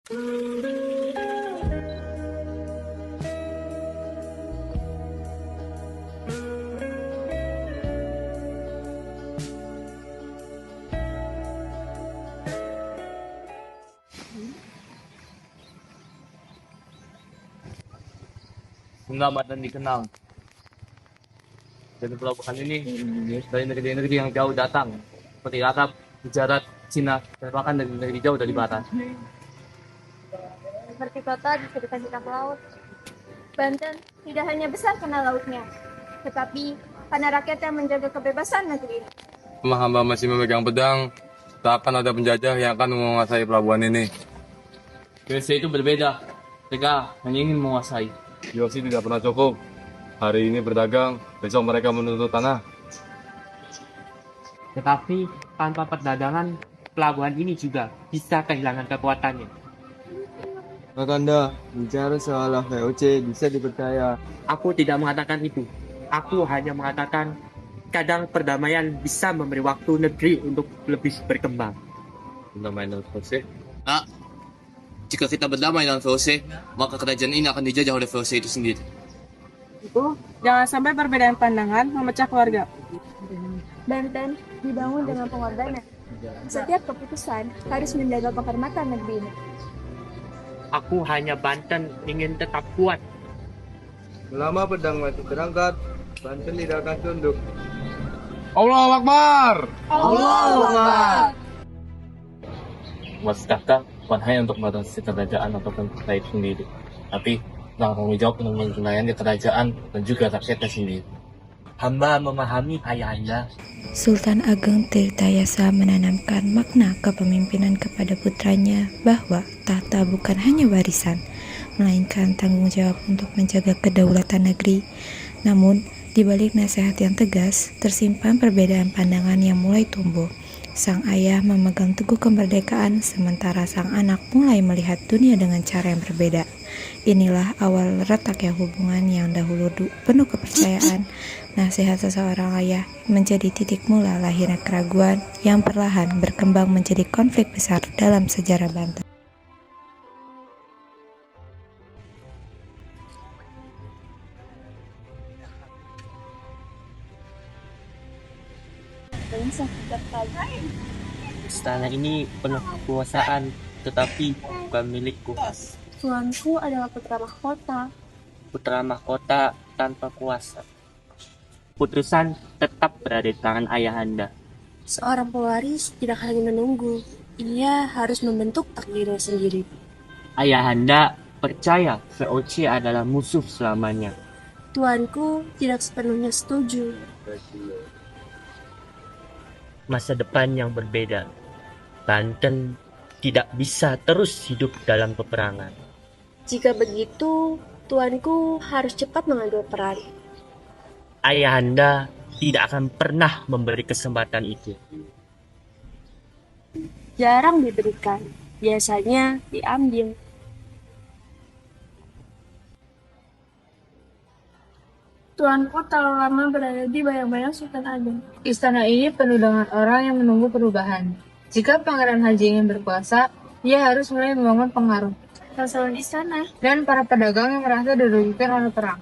Selamat dan dikenal. Dari pelabuhan ini dari negeri-negeri yang jauh datang, seperti Arab, Gujarat, Cina, dan bahkan dari negeri jauh dari barat. Seperti kota di sekitar laut. Banten tidak hanya besar karena lautnya, tetapi karena rakyat yang menjaga kebebasan negeri ini. Selama hamba masih memegang pedang, tak akan ada penjajah yang akan menguasai pelabuhan ini. USA itu berbeda. Mereka hanya ingin menguasai. Yosi tidak pernah cukup. Hari ini berdagang, besok mereka menuntut tanah. Tetapi tanpa perdagangan, pelabuhan ini juga bisa kehilangan kekuatannya. Kakanda, bicara soal VOC bisa dipercaya. Aku tidak mengatakan itu. Aku hanya mengatakan kadang perdamaian bisa memberi waktu negeri untuk lebih berkembang. Perdamaian VOC? Nah, jika kita berdamai dengan VOC, maka kerajaan ini akan dijajah oleh VOC itu sendiri. Jangan sampai perbedaan pandangan memecah keluarga. Banten dibangun dengan pengorbanan. Setiap keputusan harus menjaga kehormatan negeri ini. Aku hanya Banten ingin tetap kuat. Selama pedang mati terangkat, Banten tidak akan tunduk. Allahu Akbar! Waskata bukan hanya untuk membatasi kerajaan ataupun rakyat sendiri, tapi tanggung jawab untuk melayani kerajaan dan juga rakyatnya sendiri. Hamba memahami ayahanda. Sultan Ageng Tirtayasa menanamkan makna kepemimpinan kepada putranya bahwa tahta bukan hanya warisan, melainkan tanggung jawab untuk menjaga kedaulatan negeri. Namun, di balik nasihat yang tegas, tersimpan perbedaan pandangan yang mulai tumbuh. Sang ayah memegang teguh kemerdekaan, sementara sang anak mulai melihat dunia dengan cara yang berbeda. Inilah awal retaknya hubungan yang dahulu penuh kepercayaan. Nasihat seseorang ayah menjadi titik mula lahirnya keraguan yang perlahan berkembang menjadi konflik besar dalam sejarah Banten. Istana ini penuh kekuasaan, tetapi bukan milikku. Tuanku adalah putra mahkota. Putra mahkota tanpa kuasa. Putusan tetap berada di tangan ayahanda. Seorang pewaris tidak hanya menunggu, ia harus membentuk takdirnya sendiri. Ayahanda percaya VOC adalah musuh selamanya. Tuanku tidak sepenuhnya setuju. Masa depan yang berbeda. Banten tidak bisa terus hidup dalam peperangan. Jika begitu, tuanku harus cepat mengambil peran. Ayahanda tidak akan pernah memberi kesempatan itu. Jarang diberikan, biasanya diambil. Tuanku terlalu lama berada di bayang-bayang Sultan Ageng. Istana ini penuh dengan orang yang menunggu perubahan. Jika Pangeran Haji ingin berkuasa, ia harus mulai membangun pengaruh. Masalah di sana. Dan para pedagang yang merasa dirugikan oleh perang.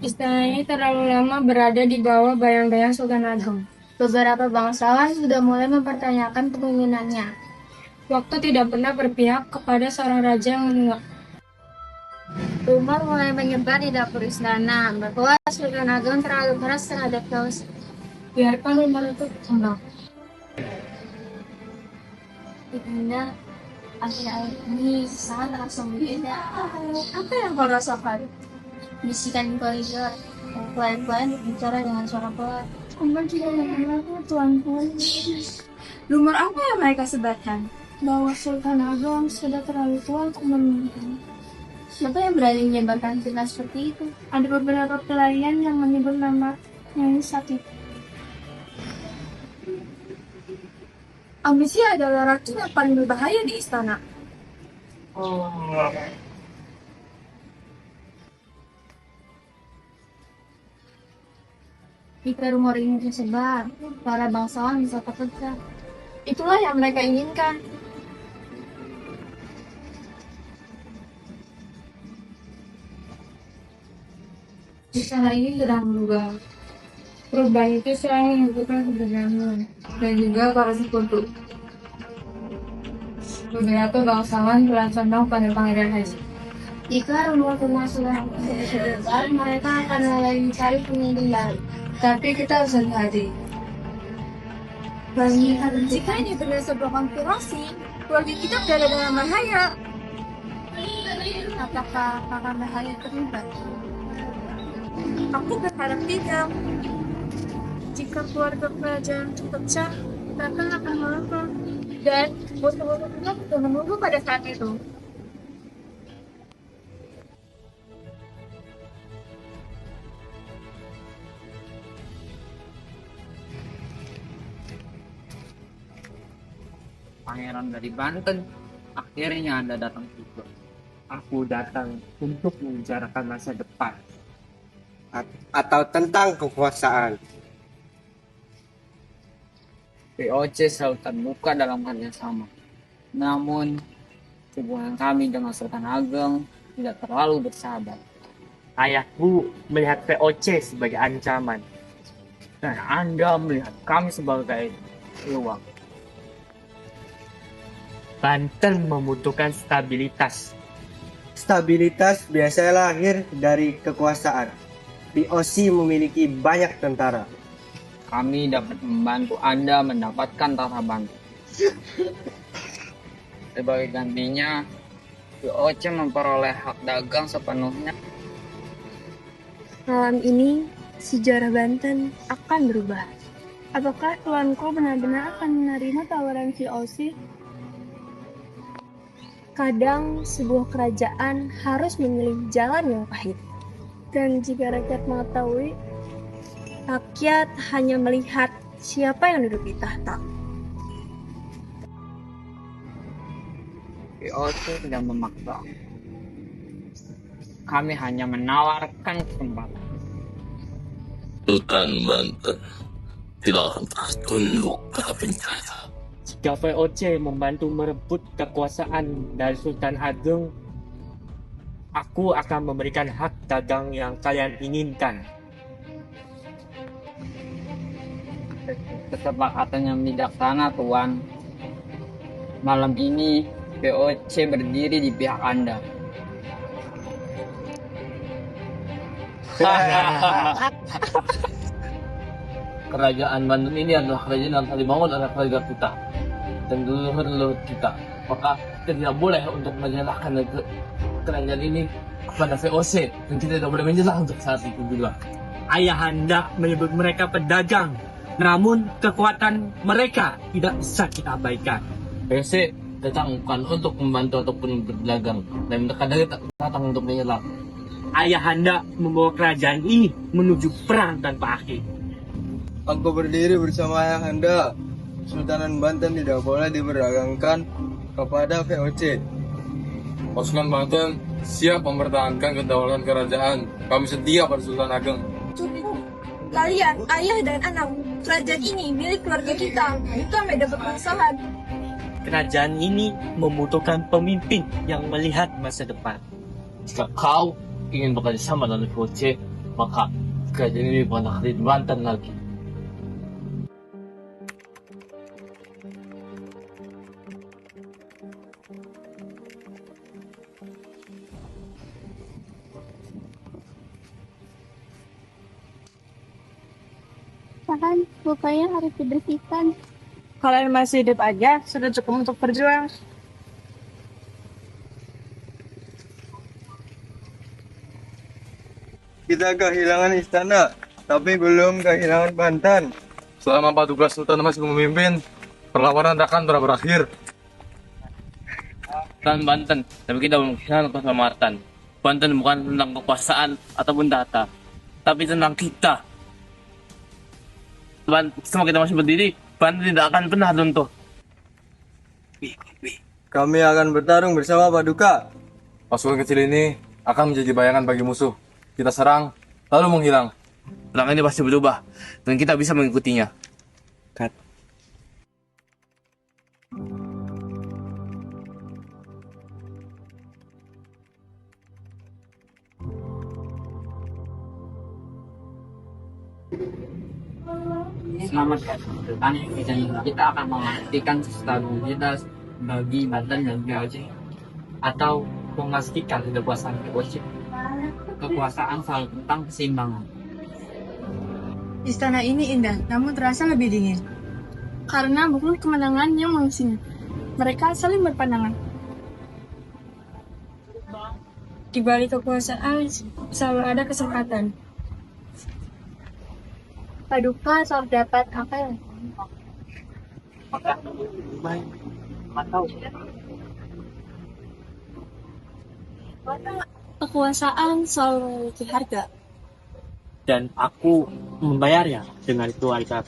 Istana ini terlalu lama berada di bawah bayang-bayang Sultan Ageng. Beberapa bangsawan sudah mulai mempertanyakan kepemimpinannya. Waktu tidak pernah berpihak kepada seorang raja yang menua. Rumor mulai menyebar di dapur istana bahwa Sultan Ageng terlalu keras terhadap Kaus. Biarkan rumor itu berkembang. Ibunda, akhir-akhir ini sangat rasa berbeda. Apa yang kau rasakan? Bisikan koridor, klien-klien bicara dengan suara pelan. Rumor juga mengenalku tuanku. Rumor apa yang mereka sebarkan? Bahwa Sultan Ageng sudah terlalu tua untuk memimpin. Siapa yang berani menyebarkan fitnah seperti itu? Ada beberapa pelayan yang menyebut nama Nyai Sakit. Ambisi adalah racun yang paling berbahaya di istana. Jika rumor ini tersebar, para bangsawan bisa terpecah. Itulah yang mereka inginkan. Istana ini sedang berubah. Perubahan itu selalu membutuhkan keberanian dan juga para sekutu. Beberapa bangsawan telah condong pada Pangeran Haji. Jika rumor-rumor sudah tersebar, mereka akan mulai mencari pemimpin baru. Tapi kita harus hati-hati. Jika ini benar sebuah konspirasi, keluarga kita berada dalam bahaya. Apakah akan bahaya terlibat? Aku berharap tidak. Jika keluarga kerajaan terpecah, bahkan akan melempar. Dan musuh-musuh kita sudah menunggu pada saat itu. Pangeran dari Banten, akhirnya Anda datang juga. Aku datang untuk membicarakan masa depan. Atau tentang kekuasaan. VOC selalu terbuka dalam hal yang sama. Namun, hubungan kami dengan Sultan Ageng tidak terlalu bersahabat. Ayahku melihat VOC sebagai ancaman. Dan Anda melihat kami sebagai peluang. Banten membutuhkan stabilitas. Stabilitas biasanya lahir dari kekuasaan. VOC memiliki banyak tentara. Kami dapat membantu Anda mendapatkan Tata Banten. Sebagai gantinya, VOC memperoleh hak dagang sepenuhnya. Malam ini, sejarah Banten akan berubah. Apakah tuanku benar-benar akan menerima tawaran VOC? Kadang sebuah kerajaan harus memilih jalan yang pahit. Dan jika rakyat mengetahui, rakyat hanya melihat siapa yang duduk di tahta. VOC tidak memaksa. Kami hanya menawarkan kesempatan. Sultan Banten tidak akan pernah tunduk pada penjara. Jika VOC membantu merebut kekuasaan dari Sultan Ageng, aku akan memberikan hak dagang yang kalian inginkan. Kesepakatan yang bijaksana, Tuan. Malam ini, VOC berdiri di pihak Anda. Kerajaan Banten ini adalah kerajaan yang telah dibangun oleh keluarga kita dan leluhur kita. Maka kita tidak boleh untuk menyalahkan kerajaan ini kepada VOC dan kita tidak boleh menyerah untuk saat itu juga. Ayah hendak menyebut mereka pedagang, namun kekuatan mereka tidak bisa kita abaikan. VOC datang bukan untuk membantu ataupun berdagang dan mereka datang untuk menyerang. Ayah hendak membawa kerajaan ini menuju perang tanpa akhir. Aku berdiri bersama Ayahanda. Sultanan Banten tidak boleh diperdagangkan kepada VOC. Pasukan Banten siap mempertahankan kedaulatan kerajaan. Kami setia pada Sultan Ageng. Cukup. Kalian, ayah dan anak, kerajaan ini milik keluarga kita, bukan medan permasalahan. Kerajaan ini membutuhkan pemimpin yang melihat masa depan. Jika kau ingin bekerja sama dengan VOC, maka kerajaan ini bukan akan di Banten lagi. Bahkan lukanya harus dibersihkan. Kalian masih hidup aja, sudah cukup untuk berjuang. Kita kehilangan istana, tapi belum kehilangan Banten. Selama Paduka Sultan masih memimpin, perlawanan akan berakhir. Dan Banten, tapi kita belum kehilangan keselamatan. Banten bukan tentang kekuasaan ataupun tata, tapi tentang kita. Selama kita masih berdiri, Banten tidak akan pernah runtuh. Kami akan bertarung bersama Paduka. Pasukan kecil ini akan menjadi bayangan bagi musuh. Kita serang, lalu menghilang. Perang ini pasti berubah, dan kita bisa mengikutinya. Selamat ya, depan kita akan memastikan stabilitas bagi Banten dan Aceh atau memastikan kekuasaan Aceh. Kekuasaan selalu tentang keseimbangan. Istana ini indah, namun terasa lebih dingin. Karena bukan kemenangan yang mengisinya. Mereka saling berpandangan. Di balik kekuasaan selalu ada kesempatan. Paduka selalu dapat apa yang kekuasaan selalu memiliki harga. Dan aku membayarnya dengan keluarga.